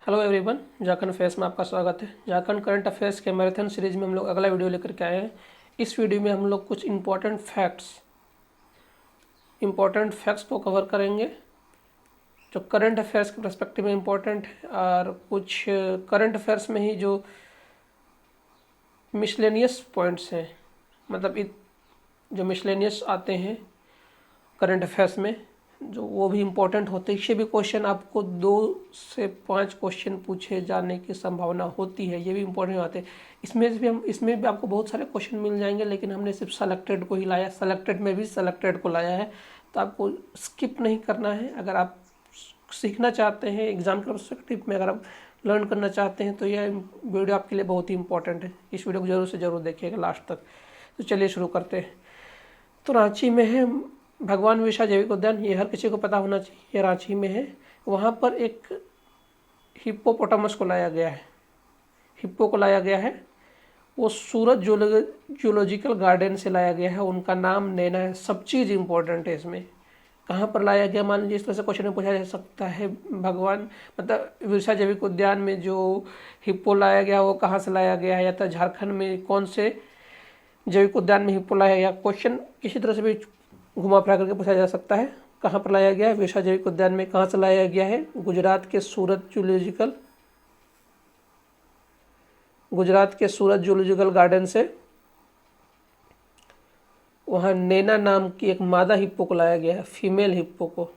Hello everyone, Jharkhand affairs में आपका स्वागत है। झारखंड करंट अफेयर्स के मैराथन सीरीज में हम लोग अगला वीडियो लेकर के आए हैं। इस वीडियो में हम लोग कुछ इम्पोर्टेंट फैक्ट्स को कवर करेंगे जो करंट अफेयर्स के पर्सपेक्टिव में इम्पोर्टेंट है, और कुछ करंट अफेयर्स में ही जो मिसलेनियस पॉइंट्स हैं, मतलब जो मिसलेनियस आते हैं करंट अफेयर्स में, जो वो भी इम्पोर्टेंट होते हैं। इससे भी क्वेश्चन आपको 2 से 5 क्वेश्चन पूछे जाने की संभावना होती है, ये भी इम्पोर्टेंट आते हैं। इसमें भी आपको बहुत सारे क्वेश्चन मिल जाएंगे, लेकिन हमने सिर्फ सेलेक्टेड को ही लाया, सेलेक्टेड में भी सेलेक्टेड को लाया है। तो आपको स्किप नहीं करना है। अगर आप सीखना चाहते हैं एग्जाम के पर्सपेक्टिव में, अगर आप लर्न करना चाहते हैं, तो यह वीडियो आपके लिए बहुत ही इंपॉर्टेंट है। इस वीडियो को जरूर से जरूर देखिएगा लास्ट तक। तो चलिए शुरू करते हैं। तो रांची में है भगवान बिरसा जैविक उद्यान, ये हर किसी को पता होना चाहिए, ये रांची में है। वहाँ पर एक हिप्पोपोटामस को लाया गया है, हिप्पो को लाया गया है। वो सूरत जूलॉजिकल गार्डन से लाया गया है, उनका नाम नैना है। सब चीज़ इंपॉर्टेंट है इसमें। कहाँ पर लाया गया, मान लीजिए इस तरह से क्वेश्चन में पूछा जा सकता है, भगवान मतलब बिरसा जैविक उद्यान में जो हिप्पो लाया गया वो कहाँ से लाया गया है, या तो झारखंड में कौन से जैविक उद्यान में हिप्पो लाया गया। क्वेश्चन किसी तरह से भी घुमा फिरा करके पूछा जा सकता है। कहाँ पर लाया गया है, बिरसा जैविक उद्यान में। कहाँ से लाया गया है, गुजरात के सूरत जूलॉजिकल गार्डन से। वहाँ नैना नाम की एक मादा हिप्पो को लाया गया है, फीमेल हिप्पो को।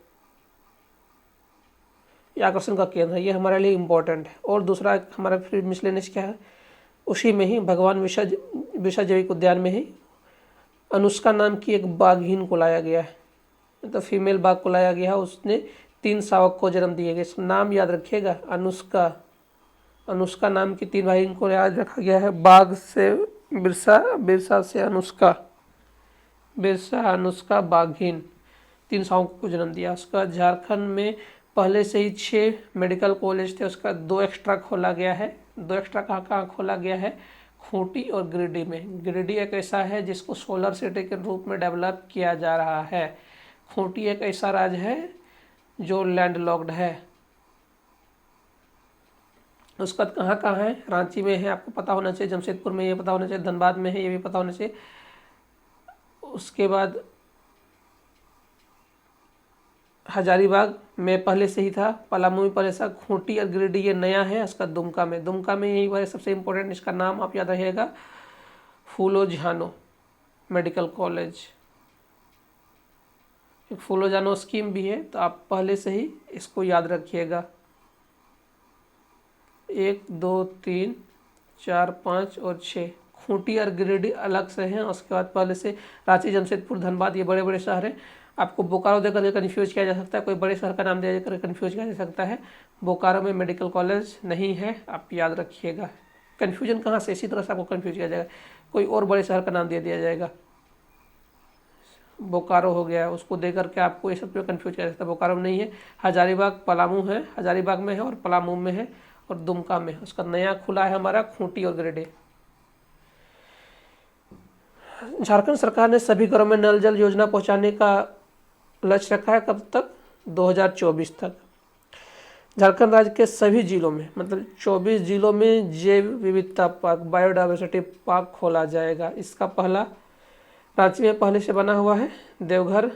ये आकर्षण का केंद्र है, ये हमारे लिए इम्पोर्टेंट है। और दूसरा हमारा फिर मिसलेनियस क्या है, उसी में ही भगवान बिरसा जैविक उद्यान में ही अनुष्का नाम की एक बाघिन को लाया गया है, मतलब फीमेल बाघ को लाया गया है। उसने 3 शावक को जन्म दिए गए। नाम याद रखिएगा, अनुष्का नाम की 3 बाघिन को याद रखा गया है। बाघ से बिरसा, बिरसा से अनुष्का, बिरसा अनुष्का बाघिन 3 शावकों को जन्म दिया। उसका झारखंड में पहले से ही 6 मेडिकल कॉलेज थे, उसका 2 एक्स्ट्रा खोला गया है। 2 एक्स्ट्रा कहाँ खोला गया है, खूंटी और गिरिडीह में। गिरिडीह एक ऐसा है जिसको सोलर सिटी के रूप में डेवलप किया जा रहा है। खूंटी एक ऐसा राज्य है जो लैंडलॉक्ड है। उसका कहाँ है, रांची में है, आपको पता होना चाहिए। जमशेदपुर में ये पता होना चाहिए, धनबाद में है, ये भी पता होना चाहिए। उसके बाद हजारीबाग में पहले से ही था, पलामू में पहले से। खूंटी और गिरिडीह ये नया है। उसका दुमका में यही बार सबसे इम्पोर्टेंट, इसका नाम आप याद रखिएगा, फूलो झानो मेडिकल कॉलेज। एक फूलो झानो स्कीम भी है, तो आप पहले से ही इसको याद रखिएगा। 1 2 3 4 5 और 6 खूंटी और गिरिडीह अलग से हैं। उसके बाद पहले से रांची, जमशेदपुर, धनबाद ये बड़े बड़े शहर हैं। आपको बोकारो देकर के कन्फ्यूज किया जा सकता है, कोई बड़े शहर का नाम दे कर कन्फ्यूज किया जा सकता है। बोकारो में मेडिकल कॉलेज नहीं है, आप याद रखिएगा। कन्फ्यूजन कहाँ से, इसी तरह से आपको कन्फ्यूज किया जाएगा, कोई और बड़े शहर का नाम दे दिया जाएगा। बोकारो हो गया, उसको दे करके आपको ये सब पे कन्फ्यूज किया जा सकता है। बोकारो में नहीं है। हजारीबाग पलामू है, हजारीबाग में है और पलामू में है और दुमका में है। उसका नया खुला है हमारा खूंटी और गिरिडीह। झारखंड सरकार ने सभी घरों में नल जल योजना पहुंचाने का लक्ष्य रखा है। कब तक, 2024 तक। झारखंड राज्य के सभी जिलों में, मतलब 24 जिलों में जैव विविधता पार्क, बायोडाइवर्सिटी पार्क खोला जाएगा। इसका पहला रांची में पहले से बना हुआ है। देवघर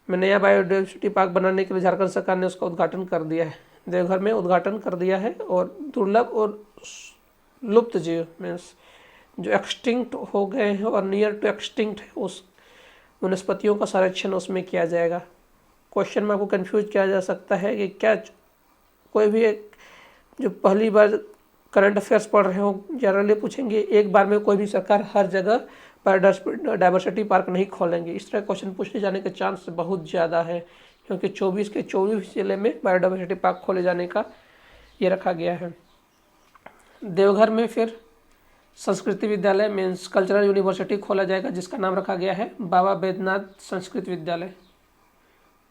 में नया बायोडाइवर्सिटी पार्क बनाने के लिए झारखंड सरकार ने उसका उद्घाटन कर दिया है। देवघर में उद्घाटन कर दिया है। और दुर्लभ और लुप्त जीव मीन्स जो एक्सटिंक्ट हो गए हैं और नियर टू एक्सटिंक्ट है, उस वनस्पतियों का संरक्षण उसमें किया जाएगा। क्वेश्चन में आपको कंफ्यूज किया जा सकता है कि क्या कोई भी एक जो पहली बार करंट अफेयर्स पढ़ रहे हो, जनरली पूछेंगे एक बार में कोई भी सरकार हर जगह बायोडाइवर्सिटी पार्क नहीं खोलेंगे। इस तरह क्वेश्चन पूछने जाने के चांस बहुत ज़्यादा है, क्योंकि 24 के 24 जिले में बायोडाइवर्सिटी पार्क खोले जाने का ये रखा गया है। देवघर में फिर संस्कृति विद्यालय मीन्स कल्चरल यूनिवर्सिटी खोला जाएगा, जिसका नाम रखा गया है बाबा बैद्यनाथ संस्कृत विद्यालय।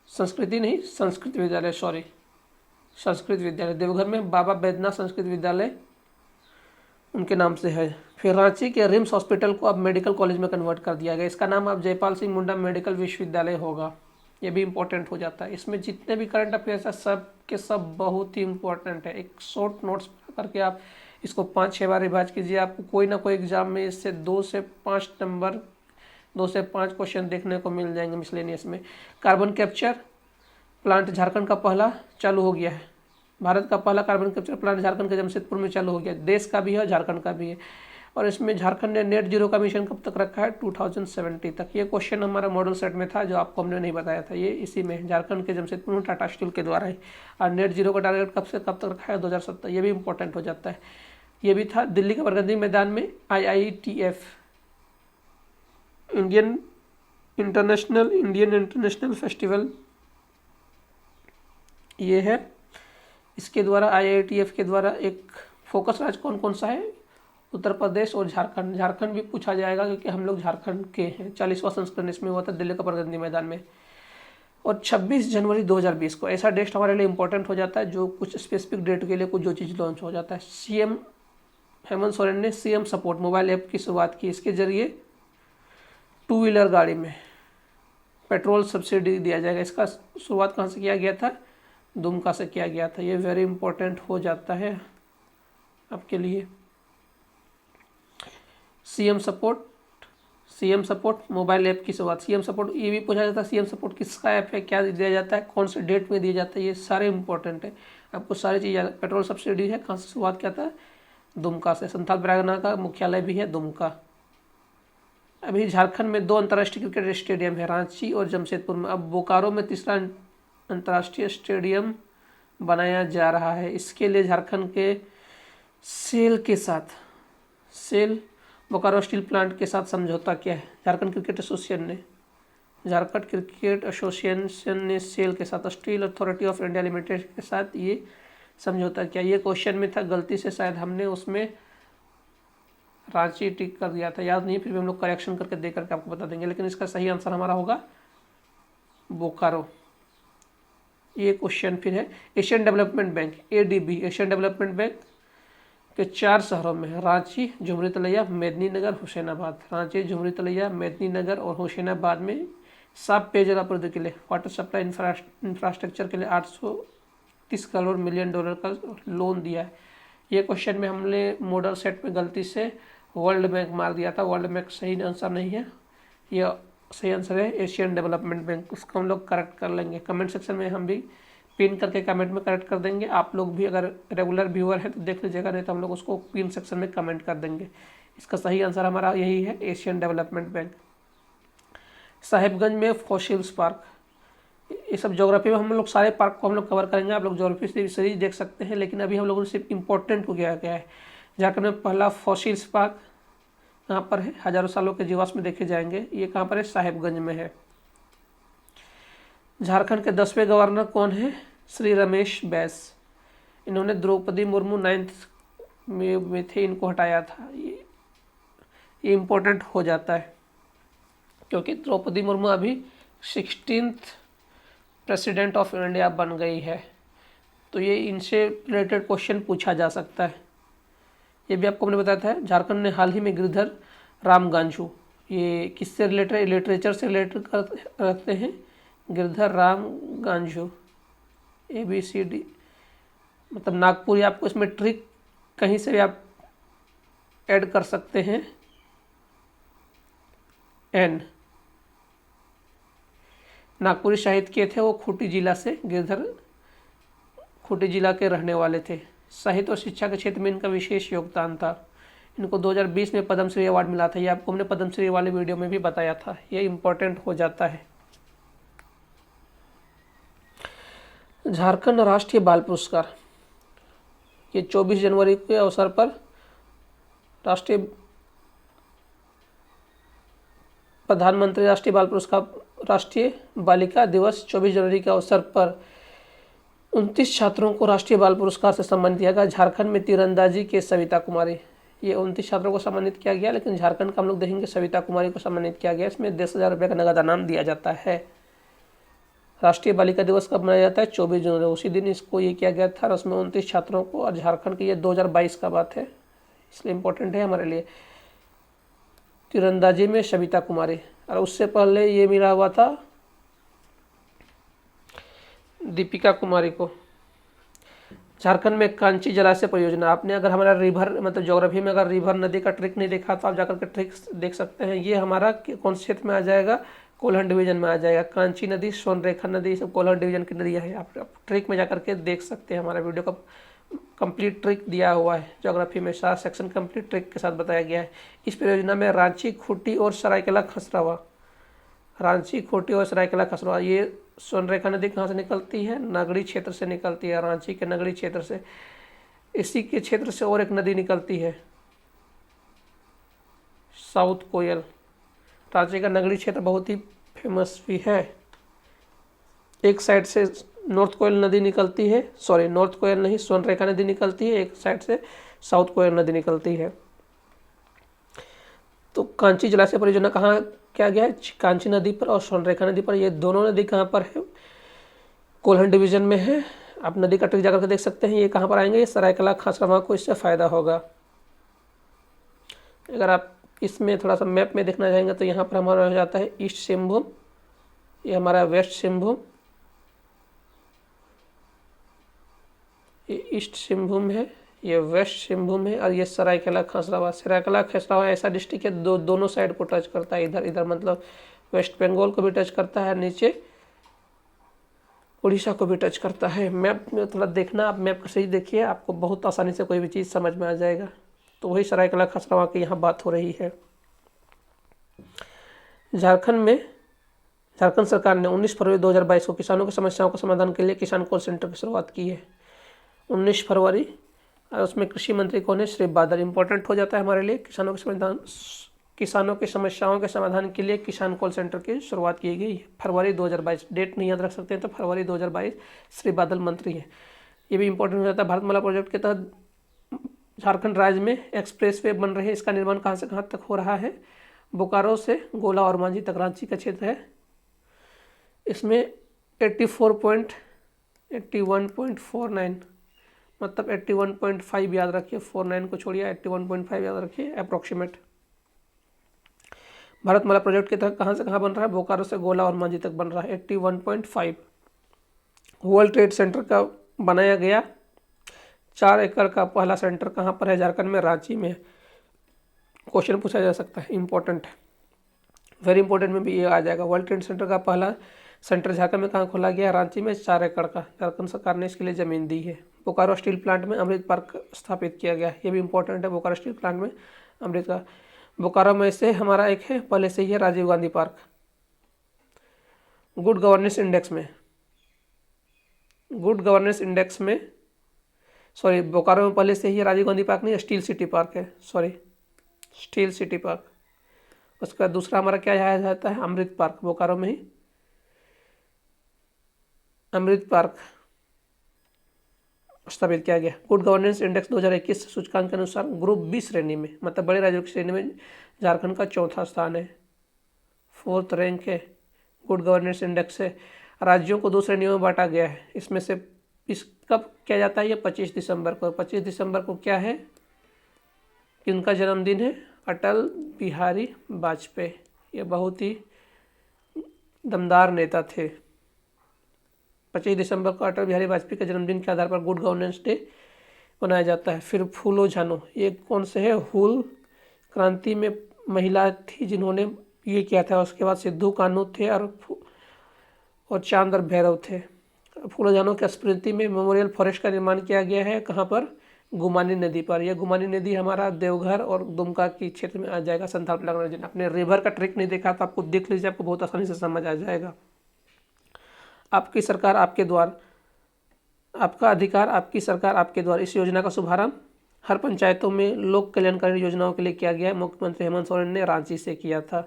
संस्कृति नहीं, संस्कृत विद्यालय, सॉरी, संस्कृत विद्यालय। देवघर में बाबा बैद्यनाथ संस्कृत विद्यालय उनके नाम से है। फिर रांची के रिम्स हॉस्पिटल को अब मेडिकल कॉलेज में कन्वर्ट कर दिया गया। इसका नाम अब जयपाल सिंह मुंडा मेडिकल विश्वविद्यालय होगा। ये भी इम्पोर्टेंट हो जाता है। इसमें जितने भी करंट अफेयर्स है सब के सब बहुत ही इम्पोर्टेंट है। एक शॉर्ट नोट्स करके आप इसको 5-6 बार रिवाइज कीजिए, आपको कोई ना कोई एग्जाम में इससे 2 से 5 नंबर 2 से 5 क्वेश्चन देखने को मिल जाएंगे मिसलेनियस में। कार्बन कैप्चर प्लांट झारखंड का पहला चालू हो गया है। भारत का पहला कार्बन कैप्चर प्लांट झारखंड के जमशेदपुर में चालू हो गया। देश का भी है, झारखंड का भी है। और इसमें झारखंड ने नेट जीरो का मिशन कब तक रखा है? 2070 तक। ये क्वेश्चन हमारा मॉडल सेट में था जो आपको हमने नहीं बताया था। ये इसी में झारखंड के जमशेदपुर में टाटा स्टील के द्वारा है। और नेट जीरो का टारगेट कब से कब तक रखा है? 2070। ये भी इंपॉर्टेंट हो जाता है। ये भी था दिल्ली के बरगंदी मैदान में IITF इंडियन इंटरनेशनल फेस्टिवल ये है। इसके द्वारा IITF के द्वारा एक फोकस राज्य कौन कौन सा है? उत्तर प्रदेश और झारखंड। झारखंड भी पूछा जाएगा क्योंकि हम लोग झारखंड के हैं। 40वां संस्करण इसमें हुआ था दिल्ली के बरगंदी मैदान में। और 26 जनवरी 2020 को ऐसा डेट हमारे लिए इंपॉर्टेंट हो जाता है जो कुछ स्पेसिफिक डेट के लिए कुछ जो चीज़ लॉन्च हो जाता है। CM हेमंत सोरेन ने CM सपोर्ट मोबाइल ऐप की शुरुआत की। इसके जरिए 2 व्हीलर गाड़ी में पेट्रोल सब्सिडी दिया जाएगा। इसका शुरुआत कहाँ से किया गया था? दुमका से किया गया था। ये वेरी इंपॉर्टेंट हो जाता है आपके लिए। CM सपोर्ट मोबाइल ऐप की शुरुआत। CM सपोर्ट ये भी पूछा जाता है CM सपोर्ट किसका ऐप है, क्या दिया जाता है, कौन से डेट में दिया जाता है, ये सारे इंपॉर्टेंट है। आपको सारी चीज़ें। पेट्रोल सब्सिडी है, कहाँ से शुरुआत किया था? दुमका से। संथाल परगना का मुख्यालय भी है दुमका। अभी झारखंड में 2 अंतर्राष्ट्रीय क्रिकेट स्टेडियम है, रांची और जमशेदपुर में। अब बोकारो में तीसरा अंतर्राष्ट्रीय स्टेडियम बनाया जा रहा है। इसके लिए झारखंड के सेल बोकारो स्टील प्लांट के साथ समझौता किया है। झारखंड क्रिकेट एसोसिएशन ने सेल के साथ steel authority of India limited के साथ ये समझौता किया। ये क्वेश्चन में था, गलती से शायद हमने उसमें रांची टिक कर दिया था, याद नहीं, फिर भी हम लोग करेक्शन करके दे करके आपको बता देंगे। लेकिन इसका सही आंसर हमारा होगा बोकारो। ये क्वेश्चन फिर है Asian development bank ADB Asian development bank के 4 शहरों में रांची, झुमरी तलैया, मेदिनीनगर, हुसैनाबाद। रांची, झुमरी तलैया, मेदिनीनगर और हुसैनाबाद में साफ पेयजल आपूर्ति के लिए वाटर सप्लाई इंफ्रास्ट्रक्चर के लिए 830 करोड़ मिलियन डॉलर का लोन दिया है। ये क्वेश्चन में हमने मॉडल सेट में गलती से वर्ल्ड बैंक मार दिया था। वर्ल्ड बैंक सही आंसर नहीं है, यह सही आंसर है एशियन डेवलपमेंट बैंक। उसको हम लोग करेक्ट कर लेंगे। कमेंट सेक्शन में हम भी पिन करके कमेंट में करेक्ट कर देंगे। आप लोग भी अगर रेगुलर व्यूअर है तो देख लीजिएगा, नहीं तो हम लोग उसको पिन सेक्शन में कमेंट कर देंगे। इसका सही आंसर हमारा यही है, एशियन डेवलपमेंट बैंक। साहिबगंज में फॉसिल्स पार्क, ये सब ज्योग्राफी में हम लोग सारे पार्क को हम लोग कवर करेंगे। आप लोग ज्योग्राफी सीरीज देख सकते हैं, लेकिन अभी हम लोगों ने सिर्फ इम्पोर्टेंट को गया है। झारखंड में पहला फॉसिल्स पार्क कहाँ पर है? हजारों सालों के जीवाश्म में देखे जाएंगे। ये कहाँ पर है? साहिबगंज में है। झारखंड के 10वें गवर्नर कौन है? श्री रमेश बैस। इन्होंने द्रौपदी मुर्मू 9th में थे, इनको हटाया था। ये इम्पोर्टेंट हो जाता है क्योंकि द्रौपदी मुर्मू अभी 16th प्रेसिडेंट ऑफ इंडिया बन गई है। तो ये इनसे रिलेटेड क्वेश्चन पूछा जा सकता है। ये भी आपको मैंने बताया था। झारखंड ने हाल ही में गिरधर राम गांजू, ये किससे रिलेटेड है? लिटरेचर से रिलेटेड रखते हैं। गिरधर राम गांजू ABCD मतलब नागपुर। आपको इसमें ट्रिक कहीं से भी आप ऐड कर सकते हैं। N नागपुरी साहित्य के थे, वो खूंटी जिला से, गिरधर खूंटी जिला के रहने वाले थे। साहित्य और शिक्षा के क्षेत्र में इनका विशेष योगदान था। इनको 2020 में पद्मश्री अवार्ड मिला था। ये आपको हमने पद्मश्री वाले वीडियो में भी बताया था। ये इम्पोर्टेंट हो जाता है। झारखंड राष्ट्रीय बाल पुरस्कार, ये 24 जनवरी के अवसर पर प्रधानमंत्री राष्ट्रीय बाल पुरस्कार, राष्ट्रीय बालिका दिवस 24 जनवरी के अवसर पर 29 छात्रों को राष्ट्रीय बाल पुरस्कार से सम्मानित किया गया। झारखंड में तीरंदाजी के सविता कुमारी, ये 29 छात्रों को सम्मानित किया गया, लेकिन झारखंड का हम लोग देखेंगे सविता कुमारी को सम्मानित किया गया। इसमें 10,000 रुपये का नगद इनाम दिया जाता है। राष्ट्रीय बालिका दिवस कब मनाया जाता है? 24 जनवरी। उसी दिन इसको ये किया गया था और उसमें 29 छात्रों को, और झारखंड की ये 2022 का बात है, इसलिए इम्पोर्टेंट है हमारे लिए। तीरंदाजी में सविता कुमारी, और उससे पहले ये मिला हुआ था दीपिका कुमारी को। झारखंड में कांची जलाशय परियोजना, आपने अगर हमारा रिवर मतलब ज्योग्राफी में अगर रिवर नदी का ट्रिक नहीं देखा तो आप जाकर के ट्रिक देख सकते हैं। ये हमारा कौन से क्षेत्र में आ जाएगा, कोल्हन डिवीजन में आ जाएगा। कांची नदी, सोनरेखा नदी, सब कोल्हन डिवीजन की नदियाँ हैं। आप ट्रिक में जाकर के देख सकते हैं। हमारा वीडियो का कंप्लीट ट्रिक दिया हुआ है ज्योग्राफी में, 7 सेक्शन कंप्लीट ट्रिक के साथ बताया गया है। इस परियोजना में रांची, खूंटी और सरायकेला खसरावा, रांची, खूंटी और सरायकेला खसरावा, ये सोनरेखा नदी कहाँ से निकलती है, नगड़ी क्षेत्र से निकलती है, रांची के नगड़ी क्षेत्र से। इसी के क्षेत्र से और एक नदी निकलती है, साउथ कोयल। रांची का नगड़ी क्षेत्र बहुत ही फेमस भी है। एक साइड से नॉर्थ कोयल नदी निकलती है, सॉरी नॉर्थ कोयल नहीं, सोनरेखा नदी निकलती है, एक साइड से साउथ कोयल नदी निकलती है। तो कांची जलाशय परियोजना कहाँ क्या गया है, कांची नदी पर और सोनरेखा नदी पर। ये दोनों नदी कहाँ पर है, कोल्हन डिवीजन में है। आप नदी का ट्रिक जाकर के देख सकते हैं। ये कहाँ पर आएंगे, ये सरायकेला खसरावा को इससे फ़ायदा होगा। अगर आप इसमें थोड़ा सा मैप में देखना चाहेंगे तो यहाँ पर हमारा हो जाता है ईस्ट सिंहभूम, ये हमारा वेस्ट सिंहभूम, ये ईस्ट सिंहभूम है, ये वेस्ट सिंहभूम है, और ये सरायकेला खसरावा। सरायकेला खसरावा ऐसा डिस्ट्रिक्ट है दोनों साइड को टच करता है। इधर मतलब वेस्ट बंगाल को भी टच करता है, नीचे उड़ीसा को भी टच करता है। मैप में थोड़ा देखना, आप मैप का सही देखिए, आपको बहुत आसानी से कोई भी चीज़ समझ में आ जाएगा। तो वही सरायकेला खसरावा की यहाँ बात हो रही है। झारखंड सरकार ने 19 फरवरी 2022 को किसानों की समस्याओं के समाधान के लिए किसान कॉल सेंटर की शुरुआत की है। 19 फरवरी, और उसमें कृषि मंत्री कौन है, श्री बादल। इंपॉर्टेंट हो जाता है हमारे लिए। किसानों की समस्याओं के समाधान के लिए किसान कॉल सेंटर की शुरुआत की गई है। फरवरी 2022, डेट नहीं याद रख सकते हैं तो फरवरी 2022, श्री बादल मंत्री हैं। ये भी इंपॉर्टेंट हो जाता है। भारतमाला प्रोजेक्ट के तहत झारखंड राज्य में एक्सप्रेसवे बन रहे हैं। इसका निर्माण कहाँ से कहाँ तक हो रहा है, बोकारो से गोला और मांझी तक, रांची का क्षेत्र है। इसमें 81.49 मतलब 81.5 याद रखिए, 49 को छोड़िए, 81.5 याद रखिए अप्रोक्सीमेट। भारतमाला प्रोजेक्ट के तहत कहाँ से कहाँ बन रहा है, बोकारो से गोला और मांझी तक बन रहा है, 81.5। वर्ल्ड ट्रेड सेंटर का बनाया गया 4 एकड़ का पहला सेंटर कहाँ पर है, झारखंड में, रांची में। क्वेश्चन पूछा जा सकता है, इंपॉर्टेंट है, वेरी इंपॉर्टेंट में भी ये आ जाएगा। वर्ल्ड ट्रेड सेंटर का पहला सेंटर झारखंड में कहाँ खोला गया, रांची में, 4 एकड़ का। झारखंड सरकार ने इसके लिए ज़मीन दी है। बोकारो स्टील प्लांट में अमृत पार्क स्थापित किया गया, ये भी इंपॉर्टेंट है। बोकारो स्टील प्लांट में अमृत का, बोकारो में से हमारा एक है पहले से ही है, Rajiv Gandhi park. Good governance index में सॉरी, बोकारो में पहले से ही राजीव गांधी पार्क नहीं, स्टील सिटी पार्क है, सॉरी स्टील सिटी पार्क। उसका दूसरा हमारा क्या आया जाता है, अमृत पार्क, बोकारो में ही अमृत पार्क स्थापित किया गया। गुड गवर्नेंस इंडेक्स 2021 सूचकांक के अनुसार ग्रुप बी श्रेणी में, मतलब बड़े राज्यों की श्रेणी में झारखंड का 4था स्थान है, 4th रैंक है। गुड गवर्नेंस इंडेक्स से राज्यों को 2 श्रेणियों में बांटा गया है। इसमें से इस कब किया जाता है, ये 25 दिसंबर को। 25 दिसंबर को क्या है, किनका जन्मदिन है, अटल बिहारी वाजपेयी। ये बहुत ही दमदार नेता थे। 25 दिसंबर को अटल बिहारी वाजपेयी के जन्मदिन के आधार पर गुड गवर्नेंस डे मनाया जाता है। फिर फूलो झानो, ये कौन से है, हुल क्रांति में महिला थी जिन्होंने ये किया था। उसके बाद सिद्धू कान्हू थे और चांद और भैरव थे। फूलो झानो की स्मृति में मेमोरियल फॉरेस्ट का निर्माण किया गया है, कहाँ पर, गुमानी नदी पर। यह गुमानी नदी हमारा देवघर और दुमका की क्षेत्र में आ जाएगा। संथाल परगना रीजन। आपने रिवर का ट्रिक नहीं देखा तो आपको देख लीजिए, आपको बहुत आसानी से समझ आ जाएगा। आपकी सरकार आपके द्वार, आपका अधिकार, आपकी सरकार आपके द्वार। इस योजना का शुभारंभ हर पंचायतों में लोक कल्याणकारी योजनाओं के लिए किया गया है। मुख्यमंत्री हेमंत सोरेन ने रांची से किया था।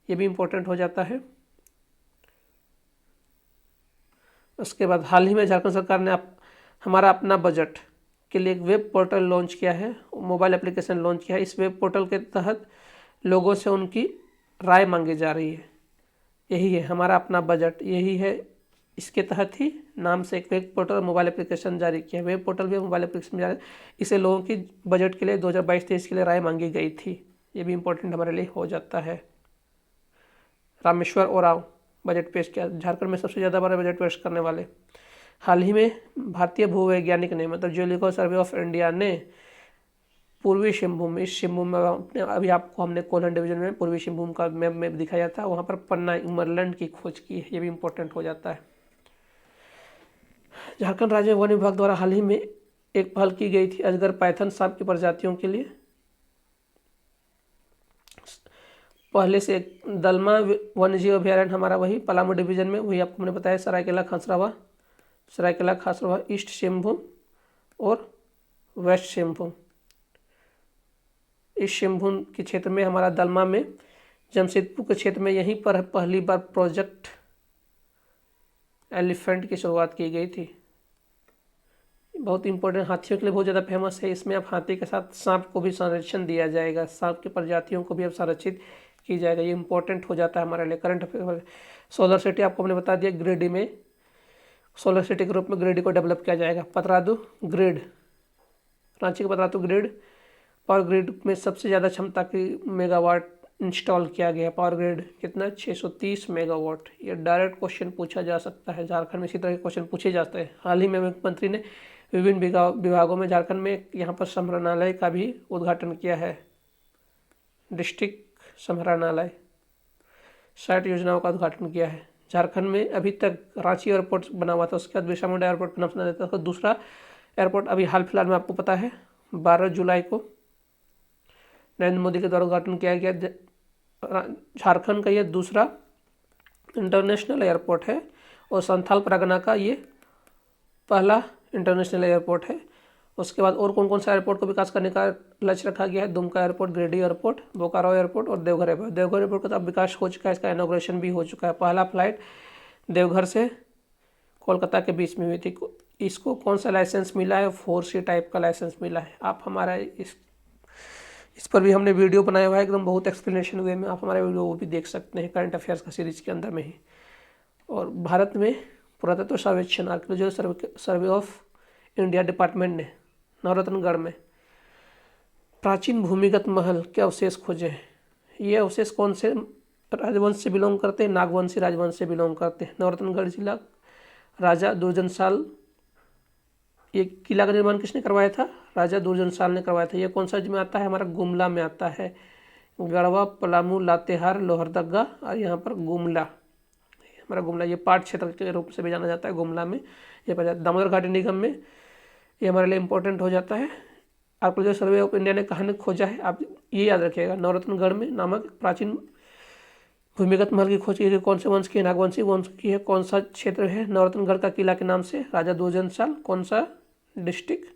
ये भी इम्पोर्टेंट हो जाता है। उसके बाद हाल ही में झारखंड सरकार ने हमारा अपना बजट के लिए एक वेब पोर्टल लॉन्च किया है, मोबाइल एप्लीकेशन लॉन्च किया है। इस वेब पोर्टल के तहत लोगों से उनकी राय मांगी जा रही है। यही है हमारा अपना बजट, यही है। इसके तहत ही नाम से एक वेब पोर्टल मोबाइल एप्लीकेशन जारी किया। वेब पोर्टल भी मोबाइल एप्लीकेशन जारी, इसे लोगों की बजट के लिए 2022-23 के लिए राय मांगी गई थी। ये भी इम्पोर्टेंट हमारे लिए हो जाता है। रामेश्वर ओरांव, बजट पेश किया। झारखंड में सबसे ज़्यादा बार बजट पेश करने वाले। हाल ही में भारतीय भूवैज्ञानिक ने मतलब जियोलॉजिकल सर्वे ऑफ इंडिया ने पूर्वी सिंहभूम, इस सिंहभूम में अभी आपको हमने कोल्हन डिवीजन में पूर्वी सिंहभूम का मैप में दिखाया था, वहाँ पर पन्ना इमरलैंड की खोज की है। ये भी इम्पोर्टेंट हो जाता है। झारखंड राज्य वन विभाग द्वारा हाल ही में एक पहल की गई थी अजगर पाइथन सांप की प्रजातियों के लिए। पहले से दलमा वन्यजीव अभयारण्य हमारा वही पलामू डिवीजन में, वही आपको मैंने बताया, सरायकेला खसरवा, ईस्ट सिंहभूम और वेस्ट सिंहभूम। इस सिंहभूम के क्षेत्र में हमारा दलमा में, जमशेदपुर के क्षेत्र में यहीं पर पहली बार प्रोजेक्ट एलिफेंट की शुरुआत की गई थी। बहुत इंपॉर्टेंट, हाथियों के लिए बहुत ज़्यादा फेमस है। इसमें अब हाथी के साथ सांप को भी संरक्षण दिया जाएगा, सांप की प्रजातियों को भी अब संरक्षित की जाएगा। ये इंपॉर्टेंट हो जाता है हमारे लिए करंट अफेयर। सोलर सिटी आपको हमने बता दिया, गिरिडीह में सोलर सिटी के रूप में गिरिडीह को डेवलप किया जाएगा। पतरातू ग्रिड, रांची का पतरातू ग्रिड पावर ग्रिड में सबसे ज़्यादा क्षमता की मेगावाट इंस्टॉल किया गया। पावर ग्रिड कितना, 630 मेगावाट। ये डायरेक्ट क्वेश्चन पूछा जा सकता है, झारखंड में इसी तरह के क्वेश्चन पूछे जाते हैं। हाल ही में मुख्यमंत्री ने विभिन्न विभागों में झारखंड में यहाँ पर संग्रहालय का भी उद्घाटन किया है। डिस्ट्रिक्ट संग्रहालय 60 योजनाओं का उद्घाटन किया है। झारखंड में अभी तक रांची एयरपोर्ट बना हुआ था, उसके बाद बिरसा मुंडा एयरपोर्ट का नाम सुना जाता था। दूसरा एयरपोर्ट अभी हाल फिलहाल में आपको पता है 12 जुलाई को नरेंद्र मोदी के द्वारा उद्घाटन किया गया। झारखंड का ये दूसरा इंटरनेशनल एयरपोर्ट है और संथाल परगना का ये पहला इंटरनेशनल एयरपोर्ट है। उसके बाद और कौन कौन सा एयरपोर्ट को विकास करने का लक्ष्य रखा गया है, Dumka airport, Giridih airport, Bokaro airport और देवघर एयरपोर्ट। देवघर एयरपोर्ट का तो अब विकास हो चुका है, इसका इनॉग्रेशन भी हो चुका है। पहला फ्लाइट देवघर से कोलकाता के बीच में हुई थी। इसको कौन सा लाइसेंस मिला है, 4C टाइप का लाइसेंस मिला है। आप हमारा इस पर भी हमने वीडियो बनाया हुआ है एकदम बहुत एक्सप्लेनेशन वे में, आप हमारे वीडियो वो भी देख सकते हैं करंट अफेयर्स का सीरीज के अंदर में ही। और भारत में पुरातत्व सर्वेक्षण archaeological survey of India department ने नवरत्नगढ़ में प्राचीन भूमिगत महल के अवशेष खोजे हैं। ये अवशेष कौन से राजवंश से बिलोंग करते हैं, नागवंशी राजवंश से बिलोंग करते हैं। नवरत्नगढ़ जिला, राजा दुर्जनशाल, ये किला का निर्माण किसने करवाया था, राजा दुर्जनशाल ने करवाया था। ये कौन सा में आता है, हमारा गुमला में आता है। गढ़वा, पलामू, लातेहार, लोहरदगा और यहाँ पर गुमला, हमारा गुमला, ये पाट क्षेत्र के रूप से भी जाना जाता है गुमला में। ये दामोदर घाटी निगम में, ये हमारे लिए इम्पोर्टेंट हो जाता है। आर्कियोलॉजिकल सर्वे ऑफ इंडिया ने कहाँ खोजा है, आप ये याद रखिएगा, नवरत्नगढ़ में नामक प्राचीन भूमिगत महल की खोज की, कौन से वंश की है, नागवंशी वंश की है। कौन सा क्षेत्र है, नवरत्नगढ़ का किला के नाम से, राजा दुर्जनशाल। कौन सा डिस्ट्रिक्ट,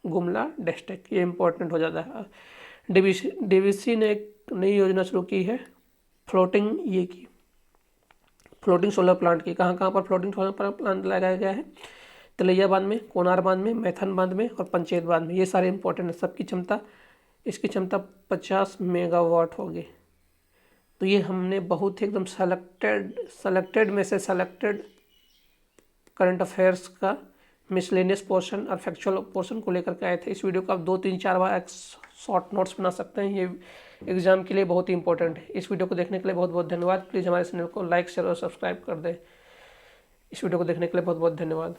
गुमला डिस्ट्रिक्ट। ये इंपॉर्टेंट हो जाता है। डीवीसी ने एक नई योजना शुरू की है फ्लोटिंग, ये की फ्लोटिंग सोलर प्लांट की। कहाँ कहाँ पर फ्लोटिंग सोलर प्लांट लगाया गया है, तलैया बांध में, कोनार बांध में, मैथन बांध में और पंचेत बांध में। ये सारे इंपॉर्टेंट है। सबकी क्षमता, इसकी क्षमता 50 मेगावाट होगी। तो ये हमने बहुत ही एकदम सेलेक्टेड में से सेलेक्टेड करंट अफेयर्स का मिसलेनियस पोर्शन और फैक्चुअल पोर्शन को लेकर के आए थे। इस वीडियो को आप 2-3-4 बार शॉर्ट नोट्स बना सकते हैं, ये एग्जाम के लिए बहुत ही इंपॉर्टेंट है। इस वीडियो को देखने के लिए बहुत बहुत धन्यवाद। प्लीज़ हमारे चैनल को लाइक, शेयर और सब्सक्राइब कर दें। इस वीडियो को देखने के लिए बहुत बहुत धन्यवाद।